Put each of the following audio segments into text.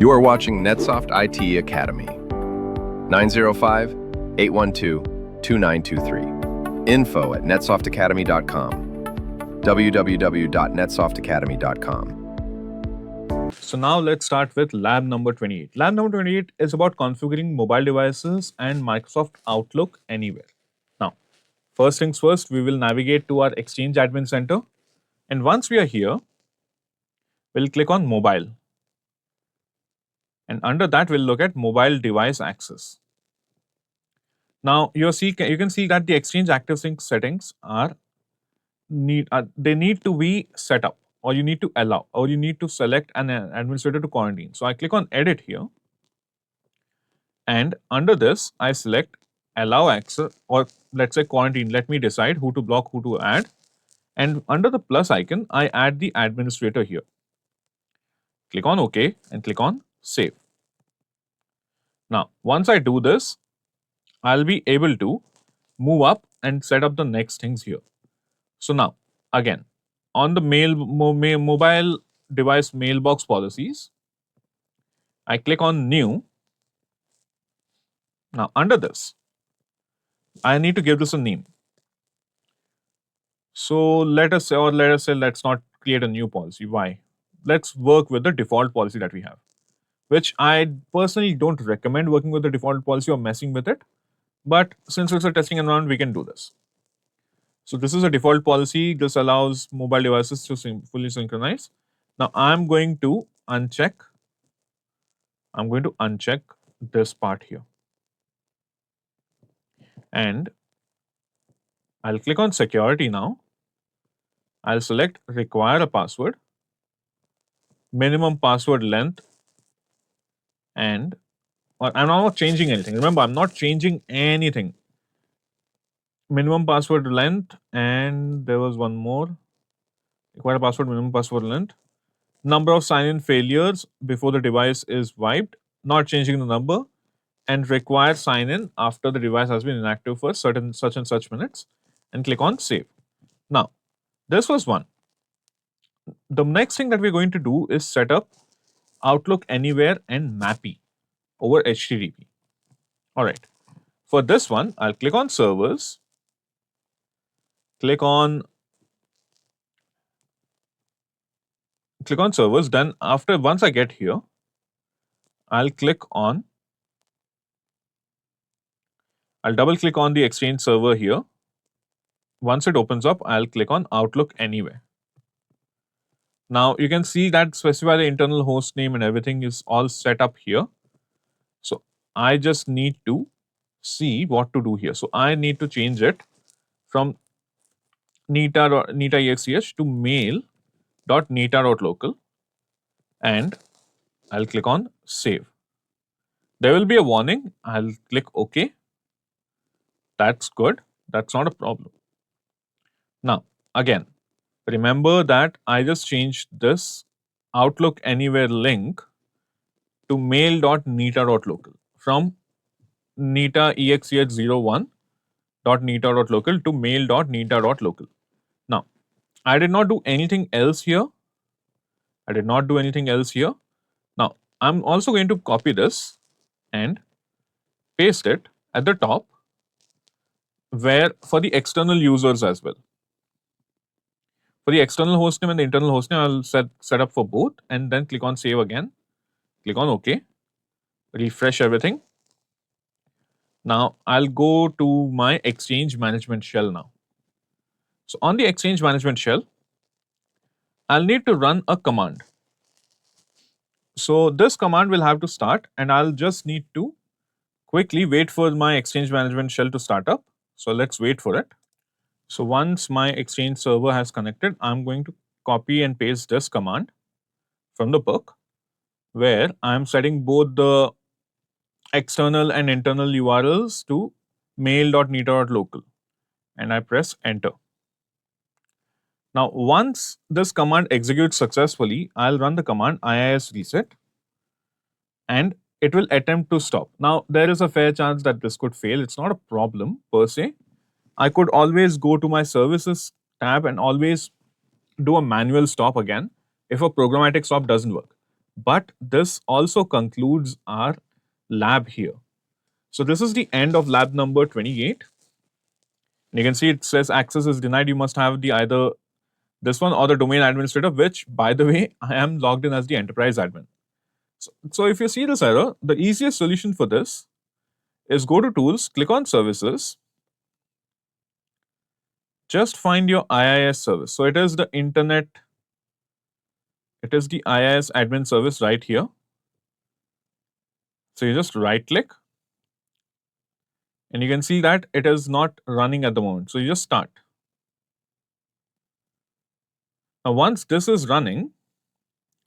You are watching NetSoft IT Academy. 905-812-2923. info@netsoftacademy.com. www.netsoftacademy.com. So now let's start with lab number 28. Lab number 28 is about configuring mobile devices and Microsoft Outlook anywhere. Now, first things first, we will navigate to our Exchange Admin Center. And once we are here, we'll click on Mobile. And under that, we'll look at Mobile Device Access. Now, you can see that the Exchange ActiveSync settings they need to be set up, or you need to allow, or you need to select an administrator to quarantine. So I click on Edit here. And under this, I select allow access, or let's say quarantine. Let me decide who to block, who to add. And under the plus icon, I add the administrator here. Click on OK and click on Save. Now, once I do this, I'll be able to move up and set up the next things here. So now, again, on the mobile device mailbox policies, I click on New. Now, under this, I need to give this a name. So let us say let's not create a new policy. Why? Let's work with the default policy that we have, which I personally don't recommend working with the default policy or messing with it. But since it's a testing environment, we can do this. So this is a default policy. This allows mobile devices to fully synchronize. Now I'm going to uncheck this part here. And I'll click on security now. I'll select require a password, minimum password length, and I'm not changing anything. Remember, I'm not changing anything. Minimum password length, and there was one more. Require a password, minimum password length. Number of sign-in failures before the device is wiped, not changing the number, and require sign-in after the device has been inactive for such and such minutes, and click on save. Now, this was one. The next thing that we're going to do is set up Outlook Anywhere and MAPI over HTTP. All right. For this one, I'll click on servers, click on servers. Then once I get here, I'll double click on the Exchange server here. Once it opens up, I'll click on Outlook Anywhere. Now you can see that specify the internal host name and everything is all set up here. So I just need to see what to do here. So I need to change it from neta.exch to mail.neta.local, and I'll click on save. There will be a warning. I'll click OK. That's good. That's not a problem. Now, again, remember that I just changed this Outlook Anywhere link to mail.neta.local from neta.exch01.neta.local to mail.neta.local. Now, I did not do anything else here. Now, I'm also going to copy this and paste it at the top where for the external users as well. For the external hostname and the internal hostname, I'll set up for both, and then click on save again. Click on OK. Refresh everything. Now I'll go to my Exchange Management Shell now. So on the Exchange Management Shell, I'll need to run a command. So this command will have to start, and I'll just need to quickly wait for my Exchange Management Shell to start up. So let's wait for it. So once my Exchange server has connected, I'm going to copy and paste this command from the book, where I'm setting both the external and internal URLs to mail.neta.local, and I press enter. Now, once this command executes successfully, I'll run the command IIS reset, and it will attempt to stop. Now, there is a fair chance that this could fail. It's not a problem per se. I could always go to my services tab and always do a manual stop again if a programmatic stop doesn't work. But this also concludes our lab here. So this is the end of lab number 28. And you can see it says access is denied. You must have the either this one or the domain administrator, which, by the way, I am logged in as the enterprise admin. So if you see this error, the easiest solution for this is go to tools, click on services, just find your IIS service. So it is the internet, it is the IIS admin service right here. So you just right click and you can see that it is not running at the moment. So you just start. Now once this is running,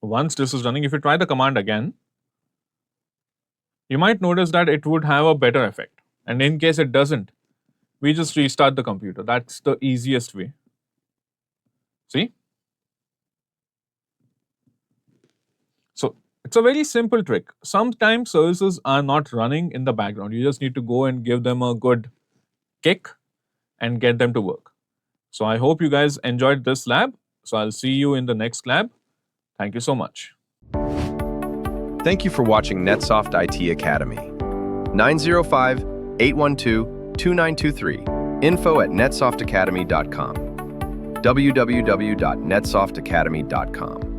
if you try the command again, you might notice that it would have a better effect. And in case it doesn't, we just restart the computer. That's the easiest way. See? So it's a very simple trick. Sometimes services are not running in the background. You just need to go and give them a good kick and get them to work. So I hope you guys enjoyed this lab. So I'll see you in the next lab. Thank you so much. Thank you for watching NetSoft IT Academy. 905-812-2923. info@netsoftakademy.com. www.netsoftacademy.com.